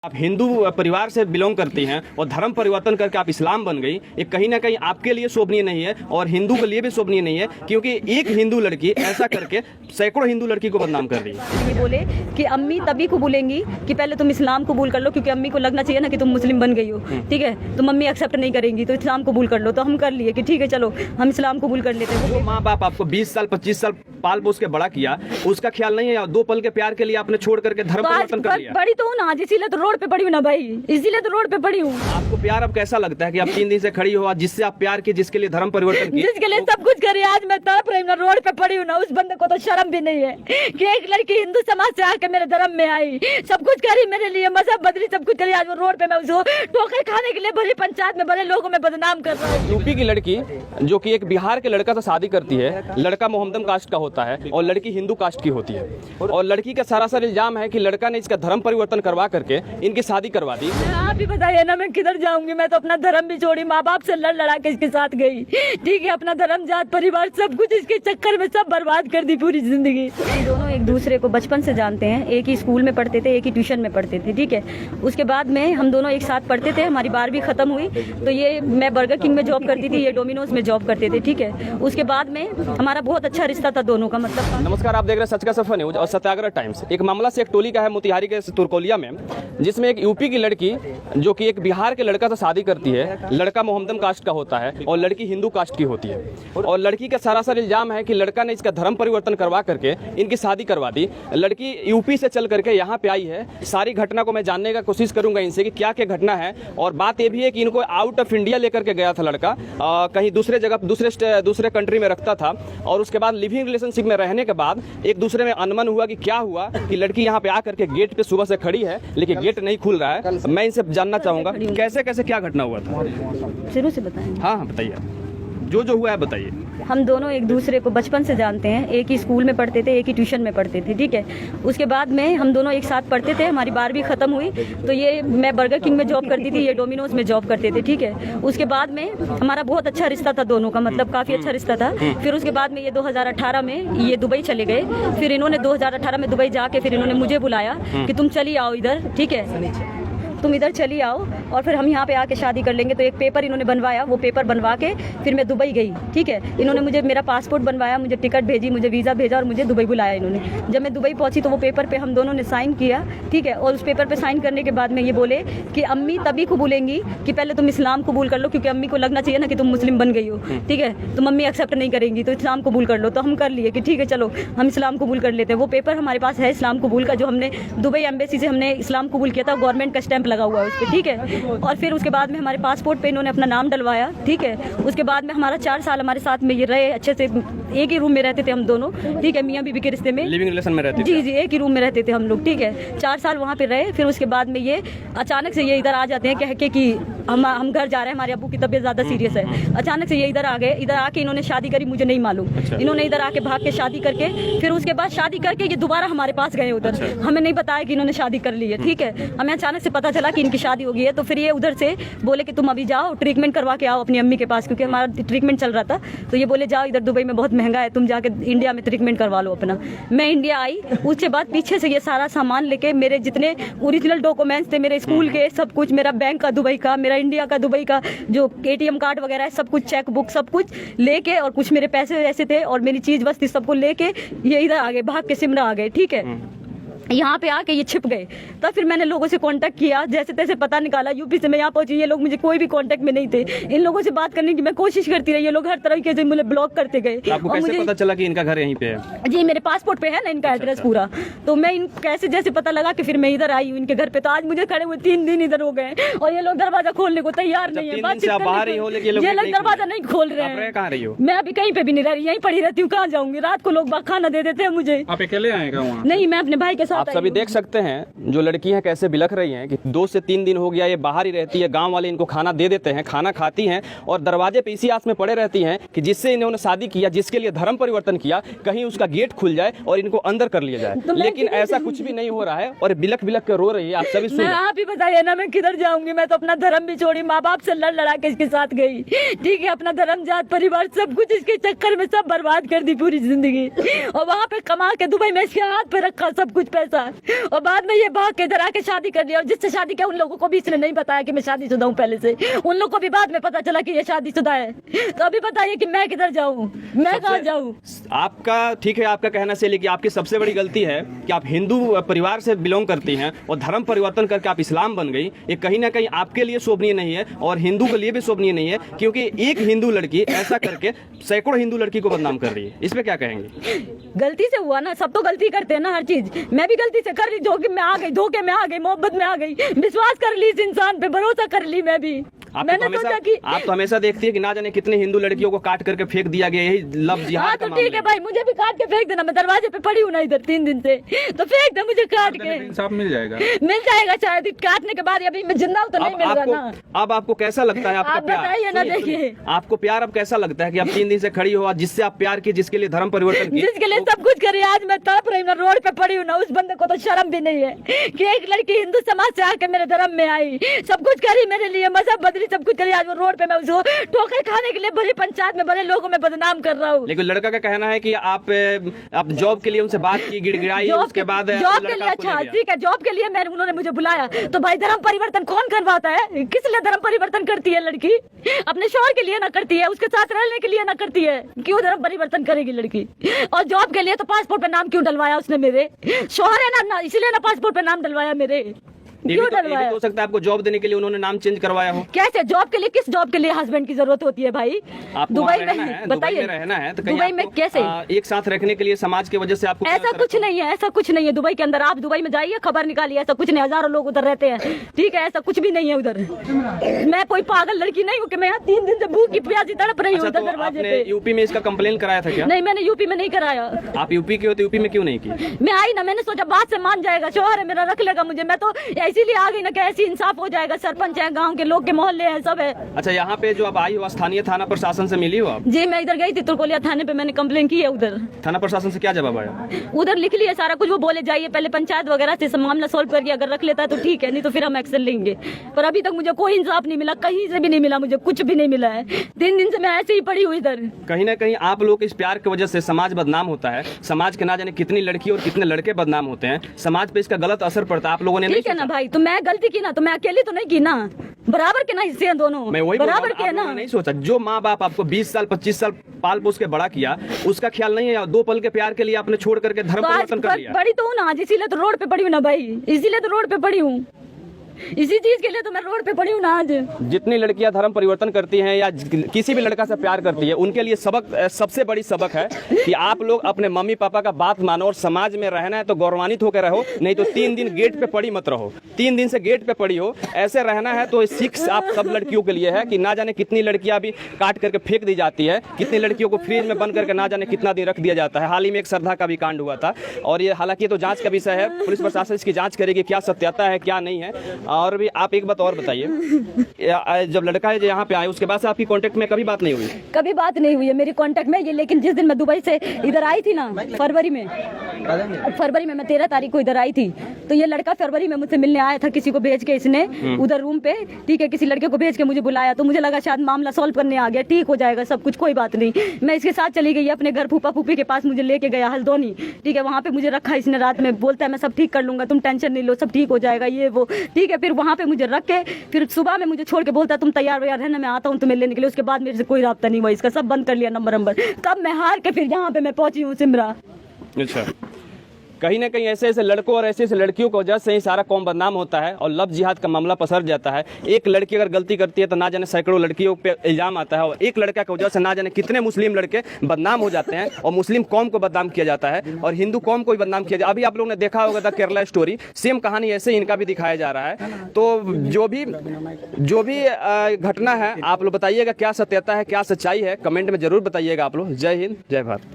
आप हिंदू परिवार से बिलोंग करती हैं और धर्म परिवर्तन करके आप इस्लाम बन गई, ये कहीं ना कहीं आपके लिए शोभनीय नहीं है और हिंदू के लिए भी शोभनीय नहीं है, क्योंकि एक हिंदू लड़की ऐसा करके सैकड़ों हिंदू लड़की को बदनाम कर रही है। ये बोले कि अम्मी तभी कबूलेंगी कि पहले तुम इस्लाम कबूल कर लो, क्योंकि अम्मी को लगना चाहिए ना कि तुम मुस्लिम बन गई हो, ठीक है। तो मम्मी एक्सेप्ट नहीं करेंगी तो इस्लाम कबूल कर लो। तो हम कर लिए कि ठीक है चलो हम इस्लाम कबूल कर लेते हैं। वो माँ बाप आपको 20 साल 25 साल पाल पोस के बड़ा किया, उसका ख्याल नहीं है, 2 पल के प्यार के लिए आपने छोड़ करके धर्म परिवर्तन कर लिया। बड़ी तो हूँ ना आज, इसीलिए तो रोड पे पड़ी हूँ ना भाई, इसीलिए तो रोड पे पड़ी हूँ। आपको प्यार अब कैसा लगता है कि आप 3 दिन से खड़ी हो, जिससे आप प्यार की, जिसके लिए धर्म परिवर्तन किया, जिसके लिए सब कुछ करी, आज मैं तड़प रही हूँ ना, रोड पे पड़ी हूँ ना। उस बंदे को तो शर्म भी नहीं है कि एक लड़की हिंदू समाज से आके मेरे धर्म में आई, सब कुछ करी मेरे लिए, मजहब बदली, सब कुछ करी। आज वो रोड पे मैं उसको ठोकर खाने के लिए भरी पंचायत में बड़े लोगों में बदनाम कर रहा हूँ। यूपी की लड़की जो कि एक बिहार के लड़का से शादी करती है, लड़का मोहम्मदन कास्ट का होता है और लड़की हिंदू कास्ट की होती है, और लड़की का सरासर इल्जाम है कि लड़का ने इसका धर्म परिवर्तन करवा करके इनकी शादी करवा दी। आप ही बताइए ना मैं किधर जाऊंगी, मैं तो अपना धर्म भी छोड़ी, माँ बाप से लड़ लड़ा के इसके साथ गई, ठीक है। अपना धर्म, जात, परिवार सब कुछ इसके चक्कर में सब बर्बाद कर दी पूरी जिंदगी। हम दोनों एक दूसरे को बचपन से जानते हैं, एक ही स्कूल में पढ़ते थे, एक ही ट्यूशन में पढ़ते थे, ठीक है। उसके बाद में हम दोनों एक साथ पढ़ते थे, हमारी 12वीं खत्म हुई तो ये मैं बर्गर किंग में जॉब करती थी, ये डोमिनोज में जॉब करते थे, ठीक है। उसके बाद में हमारा बहुत अच्छा रिश्ता था दोनों का, मतलब। नमस्कार, आप देख रहे हैं सच का सफर न्यूज और सत्याग्रह टाइम्स। एक मामला से एक टोली का है मोतिहारी के तुरकोलिया में, जिसमें एक यूपी की लड़की जो कि एक बिहार के लड़का से शादी करती है, लड़का मोहम्मदन कास्ट का होता है और लड़की हिंदू कास्ट की होती है, और लड़की का सरासर इल्जाम है कि लड़का ने इसका धर्म परिवर्तन करवा करके इनकी शादी करवा दी। लड़की यूपी से चल करके यहाँ पे आई है। सारी घटना को मैं जानने का कोशिश करूंगा इनसे कि क्या क्या घटना है, और बात ये भी है कि इनको आउट ऑफ इंडिया लेकर के गया था लड़का, कहीं दूसरे जगह दूसरे कंट्री में रखता था, और उसके बाद लिविंग रिलेशनशिप में रहने के बाद एक दूसरे में अनबन हुआ कि क्या हुआ कि लड़की यहाँ पे आकर के गेट पे सुबह से खड़ी है लेकिन गेट नहीं खुल रहा है। मैं इनसे जानना चाहूंगा कैसे कैसे क्या घटना हुआ था। शुरू से बताएंगे? हाँ बताइए, जो हुआ है बताइए। हम दोनों एक दूसरे को बचपन से जानते हैं, एक ही स्कूल में पढ़ते थे, एक ही ट्यूशन में पढ़ते थे, ठीक है। उसके बाद में हम दोनों एक साथ पढ़ते थे, हमारी 12वीं खत्म हुई तो ये मैं बर्गर किंग में जॉब करती थी, ये डोमिनोज में जॉब करते थे, ठीक है। उसके बाद में हमारा बहुत अच्छा रिश्ता था दोनों का, मतलब काफी अच्छा रिश्ता था। फिर उसके बाद में ये 2018 में ये दुबई चले गए। फिर इन्होंने 2018 में दुबई जाके फिर इन्होंने मुझे बुलाया कि तुम चली आओ इधर, ठीक है, तुम इधर चली आओ और फिर हम यहाँ पे आके शादी कर लेंगे। तो एक पेपर इन्होंने बनवाया, वो पेपर बनवा के फिर मैं दुबई गई, ठीक है। इन्होंने मुझे मेरा पासपोर्ट बनवाया, मुझे टिकट भेजी, मुझे वीज़ा भेजा और मुझे दुबई बुलाया इन्होंने। जब मैं दुबई पहुंची तो वो पेपर पे हम दोनों ने साइन किया, ठीक है। और उस पेपर पे साइन करने के बाद में ये बोले कि अम्मी तभी कबूलेंगी कि पहले तुम इस्लाम कबूल कर लो, क्योंकि अम्मी को लगना चाहिए ना कि तुम मुस्लिम बन गई हो, ठीक है। तो मम्मी एक्सेप्ट नहीं करेंगी तो इस्लाम कबूल कर लो। तो हम कर लिए कि ठीक है चलो हम इस्लाम कबूल कर लेते हैं। वो पेपर हमारे पास है इस्लाम कबूल का, जो हमने दुबई एम्बेसी से हमने इस्लाम कबूल किया था, गवर्नमेंट का स्टैंप लगा हुआ है उस पर, ठीक है। और फिर उसके बाद में हमारे पासपोर्ट पे इन्होंने अपना नाम डलवाया, ठीक है। उसके बाद में हमारा 4 साल हमारे साथ में ये रहे अच्छे से, एक ही रूम में रहते थे हम दोनों, ठीक है, मियाँ बीवी के रिश्ते में, लिविंग रिलेशन में रहते जी, एक ही रूम में रहते थे हम लोग, ठीक है। 4 साल वहाँ पे रहे। फिर उसके बाद में ये अचानक से ये इधर आ जाते हैं कह के कि हम घर जा रहे हैं, हमारे अब्बू की तबीयत ज़्यादा सीरियस है। अचानक से ये इधर आ गए, इधर आके इन्होंने शादी करी, मुझे नहीं मालूम। इन्होंने इधर आके भाग के शादी करके फिर उसके बाद शादी करके ये दोबारा हमारे पास गए उधर। हमें नहीं बताया कि इन्होंने शादी कर ली है, ठीक है। हमें अचानक से पता चला कि इनकी शादी हो गई है। तो फिर ये उधर से बोले कि तुम अभी जाओ ट्रीटमेंट करवा के आओ अपनी अम्मी के पास, क्योंकि हमारा ट्रीटमेंट चल रहा था। तो ये बोले जाओ, इधर दुबई में बहुत महंगा है, तुम जाके इंडिया में ट्रीटमेंट करवा लो अपना। मैं इंडिया आई, उसके बाद पीछे से ये सारा सामान लेके, मेरे जितने ओरिजिनल डॉक्यूमेंट्स थे, मेरे स्कूल के सब कुछ, मेरा बैंक का दुबई का, मेरा इंडिया का दुबई का जो ATM कार्ड वगैरह है सब कुछ, चेक बुक सब कुछ लेके, और कुछ मेरे पैसे ऐसे थे और मेरी चीज बस्ती सबको लेके ये इधर आ गए, भाग के सिमरा आ गए, ठीक है। यहाँ पे आके ये छिप गए। तब फिर मैंने लोगों से कांटेक्ट किया, जैसे तैसे पता निकाला, यूपी से मैं यहाँ पहुंची, ये लोग मुझे कोई भी कांटेक्ट में नहीं थे। इन लोगों से बात करने की मैं कोशिश करती रही, ये लोग हर तरीके से मुझे ब्लॉक करते गए। आपको कैसे पता चला कि इनका घर यहीं पे है? जी, मेरे पासपोर्ट पे है ना इनका एड्रेस पूरा। तो मैं इन कैसे जैसे पता लगा कि फिर मैं इधर आई हूँ इनके घर पे। तो आज मुझे खड़े हुए 3 दिन इधर हो गए और ये लोग दरवाजा खोलने को तैयार नहीं है। ये लोग दरवाजा नहीं खोल रहे हैं। मैं अभी कहीं पे भी नहीं रह रही, यहीं पड़ी रहती हूँ, कहाँ जाऊंगी? रात को लोग खाना दे देते हैं मुझे। आप अकेले आएगा वहाँ? नहीं, मैं अपने भाई के साथ। आप सभी देख सकते हैं जो लड़कियां कैसे बिलख रही हैं कि 2 से 3 दिन हो गया ये बाहर ही रहती है, गांव वाले इनको खाना दे देते हैं, खाना खाती हैं और दरवाजे पे इसी आस में पड़े रहती हैं कि जिससे इन्होंने शादी किया, जिसके लिए धर्म परिवर्तन किया, कहीं उसका गेट खुल जाए और इनको अंदर कर लिया जाए। लेकिन ऐसा कुछ भी नहीं हो रहा है और बिलख बिलख कर रो रही है। आप सभी सुन, आप ही बताइए ना मैं किधर जाऊंगी? मैं तो अपना धर्म भी छोड़ी, माँ बाप से लड़ लड़ा के इसके साथ गई, ठीक है। अपना धर्म, जात, परिवार सब कुछ इसके चक्कर में सब बर्बाद कर दी पूरी जिंदगी। और वहाँ पे कमा के दुबई में इसके हाथ पे रखा सब कुछ पैसा। ऐसा, और बाद में ये भाग के इधर आके शादी कर लिया, और जिससे शादी किया उन लोगों को भी इसने नहीं बताया कि मैं शादीशुदा हूँ पहले से, उन लोगों को भी बाद में पता चला कि ये शादीशुदा है। तो अभी बताइए कि मैं किधर जाऊँ, मैं कहाँ जाऊँ? आपका ठीक है, आपका कहना सही, लेकिन आपकी सबसे बड़ी गलती है कि आप हिंदू परिवार से बिलोंग करती हैं और धर्म परिवर्तन करके आप इस्लाम बन गई। ये कहीं ना कहीं आपके लिए शोभनीय नहीं है और हिंदू के लिए भी शोभनीय नहीं है, क्योंकि एक हिंदू लड़की ऐसा करके सैकड़ों हिंदू लड़की को बदनाम कर रही है। इस पे क्या कहेंगे? गलती से हुआ ना, सब तो गलती करते हैं ना, हर चीज मैं भी गलती से कर ली, धोखे में आ गई, मोहब्बत में आ गई, विश्वास कर ली इस इंसान पे, भरोसा कर ली मैं भी। मैंने सोचा कि आप तो हमेशा देखती है कि ना जाने कितनी हिंदू लड़कियों को काट करके फेंक दिया गया, यही लव जिहाद का तो ठीक है भाई, मुझे भी काट के फेंक देना, मैं दरवाजे पे पड़ी हूँ ना इधर 3 दिन से, तो फेंक दे मुझे काट के। इंसाफ मिल जाएगा शायद काटने के बाद, अभी मैं जिंदा हूँ तो नहीं मिल रहा ना। अब आपको कैसा लगता है आपका आप बताइए ना, देखिए आपको प्यार अब कैसा लगता है कि आप 3 दिन से खड़ी हो, जिससे आप प्यार की, जिसके लिए धर्म परिवर्तन की, जिसके लिए सब कुछ करी, आज मैं तड़प रही हूँ, रोड पे पड़ी हूँ ना, उस बंदे को तो शर्म भी नहीं है कि एक लड़की हिंदू समाज से आके मेरे धर्म में आई, सब कुछ करी मेरे लिए, मजहब बदली, सब कुछ करी, आज वो रोड पे मैं उसको ठोकर खाने के लिए बड़ी पंचायत में बड़े लोगों में बदनाम कर रहा हूँ। लेकिन लड़का का कहना है कि आप जॉब के लिए उनसे बात की, गिड़गिड़ाई, उसके बाद जॉब के लिए, अच्छा ठीक है, जॉब के लिए मैं, उन्होंने मुझे बुलाया, तो भाई धर्म परिवर्तन कौन करवाता है? किस लिए धर्म परिवर्तन करती है लड़की? अपने शौहर के लिए ना करती है, उसके साथ रहने के लिए ना करती है, क्यों धर्म परिवर्तन करेगी लड़की? और जॉब के लिए तो पासपोर्ट पे नाम क्यों डलवाया उसने? मेरे शौहर है ना, इसलिए ना पासपोर्ट पे नाम डलवाया मेरे। क्यों डलवाया? हो सकता है आपको जॉब देने के लिए उन्होंने नाम चेंज करवाया हो। कैसे जॉब के लिए? किस जॉब के लिए हस्बैंड की जरूरत होती है भाई? दुबई में बताइए, रहना है तो दुबई में कैसे एक साथ रखने के लिए समाज की वजह से आपको? ऐसा कुछ नहीं है, ऐसा कुछ नहीं है दुबई के अंदर। आप दुबई में जाइए, खबर निकालिए, ऐसा कुछ नहीं, हजारों लोग उधर रहते हैं, ठीक है, ऐसा कुछ भी नहीं है उधर। मैं कोई पागल लड़की नहीं हूँ कि मैं यहाँ 3 दिन से भूखी प्यासी तड़प रही हूँ दरवाजे पे। यूपी में इसका कंप्लेन कराया था क्या? नहीं, मैंने यूपी में नहीं कराया। आप यूपी के हो तो यूपी में क्यों नहीं की? मैं आई ना, मैंने सोचा बात से मान जाएगा, शौहर है मेरा, रख लेगा मुझे, मैं तो इसीलिए आ गई ना कि ऐसी इंसाफ हो जाएगा, सरपंच है, गांव के लोग के मोहल्ले हैं, सब है। अच्छा, यहाँ पे जो आप आई हो, स्थानीय थाना प्रशासन से मिली हो आप? जी, मैं इधर गई थी तुरकोलिया थाने पे, मैंने कंप्लेन की है उधर। थाना प्रशासन से क्या जवाब आया? उधर लिख लिया सारा कुछ, वो बोले जाइए पहले पंचायत वगैरह से मामला सोल्व करके, अगर रख लेता है तो ठीक है, नहीं तो फिर हम एक्शन लेंगे। पर अभी तक मुझे कोई इंसाफ नहीं मिला, कहीं से भी नहीं मिला, मुझे कुछ भी नहीं मिला है। 3 दिन से मैं ऐसे ही पड़ी हुई इधर। कहीं ना कहीं आप लोग इस प्यार की वजह से समाज बदनाम होता है, समाज के ना जाने कितनी लड़की और कितने लड़के बदनाम होते हैं, समाज पे इसका गलत असर पड़ता है। आप लोगों ने ठीक है ना भाई, तो मैं गलती की ना, तो मैं अकेली तो नहीं की ना, बराबर के ना हिस्से हैं दोनों, मैं वही बराबर के ना। नहीं सोचा, जो माँ बाप आपको 20 साल 25 साल पाल पोस के बड़ा किया, उसका ख्याल नहीं है? 2 पल के प्यार के लिए आपने छोड़ करके धर्म परिवर्तन कर लिया। बड़ी तो हूँ ना आज, इसीलिए तो रोड पे पड़ी हूँ ना भाई, इसीलिए तो रोड पे पड़ी हूँ, इसी चीज के लिए तो मैं रोड पे पड़ी हूँ ना आज। जितनी लड़कियां धर्म परिवर्तन करती हैं या किसी भी लड़का से प्यार करती है, उनके लिए सबसे बड़ी सबक है कि आप लोग अपने मम्मी पापा का बात मानो, और समाज में रहना है तो गौरवान्वित होकर रहो, नहीं तो 3 दिन गेट पे पड़ी मत रहो। 3 दिन से गेट पे पड़ी हो, ऐसे रहना है। तो सीख आप सब लड़कियों के लिए है कि ना जाने कितनी लड़कियां भी काट करके फेंक दी जाती है, कितनी लड़कियों को फ्रीज में बंद करके ना जाने कितना दिन रख दिया जाता है। हाल ही में एक श्रद्धा का भी कांड हुआ था, और ये हालांकि तो जांच का विषय है, पुलिस प्रशासन इसकी जांच करेगी क्या सत्यता है क्या नहीं है। और भी आप एक बात और बताइए, जब लड़का है जो यहाँ पे आए, उसके बाद से आपकी कांटेक्ट में कभी बात नहीं हुई? कभी बात नहीं हुई है मेरी कांटेक्ट में ये, लेकिन जिस दिन मैं दुबई से इधर आई थी ना, फरवरी में मैं 13 तारीख को इधर आई थी, तो ये लड़का फरवरी में मुझसे मिलने आया था, किसी को भेज के इसने उधर रूम पे, ठीक है, किसी लड़के को भेज के मुझे बुलाया, तो मुझे लगा शायद मामला सॉल्व करने आ गया, ठीक हो जाएगा सब कुछ, कोई बात नहीं। मैं इसके साथ चली गई अपने घर, फूफा फूफी के पास मुझे लेके गया हल्द्वानी, ठीक है, वहाँ पे मुझे रखा इसने रात में, बोलता है मैं सब ठीक कर लूंगा, तुम टेंशन नहीं लो, सब ठीक हो जाएगा, ये वो, ठीक है। फिर वहाँ पे मुझे रख के फिर सुबह में मुझे छोड़ के बोलता है तुम तैयार हो यार रहना, मैं आता हूँ तुम्हें लेने के लिए। उसके बाद मेरे से कोई राब्ता नहीं हुआ, इसका सब बंद कर लिया नंबर। तब मैं हार के फिर यहाँ पे मैं पहुंची हूँ सिमरा। अच्छा, कहीं ना कहीं ऐसे ऐसे लड़कों और ऐसे ऐसे लड़कियों की वजह से ही सारा कौम बदनाम होता है और लव जिहाद का मामला पसर जाता है। एक लड़की अगर गलती करती है तो ना जाने सैकड़ों लड़कियों पे इल्जाम आता है, और एक लड़का की वजह से ना जाने कितने मुस्लिम लड़के बदनाम हो जाते हैं, और मुस्लिम कौम को बदनाम किया जाता है और हिंदू कौम को भी बदनाम किया जाता है। अभी आप लोगों ने देखा होगा था केरला स्टोरी, सेम कहानी ऐसे इनका भी दिखाया जा रहा है। तो जो भी घटना है, आप लोग बताइएगा क्या सत्यता है क्या सच्चाई है, कमेंट में जरूर बताइएगा आप लोग। जय हिंद, जय भारत।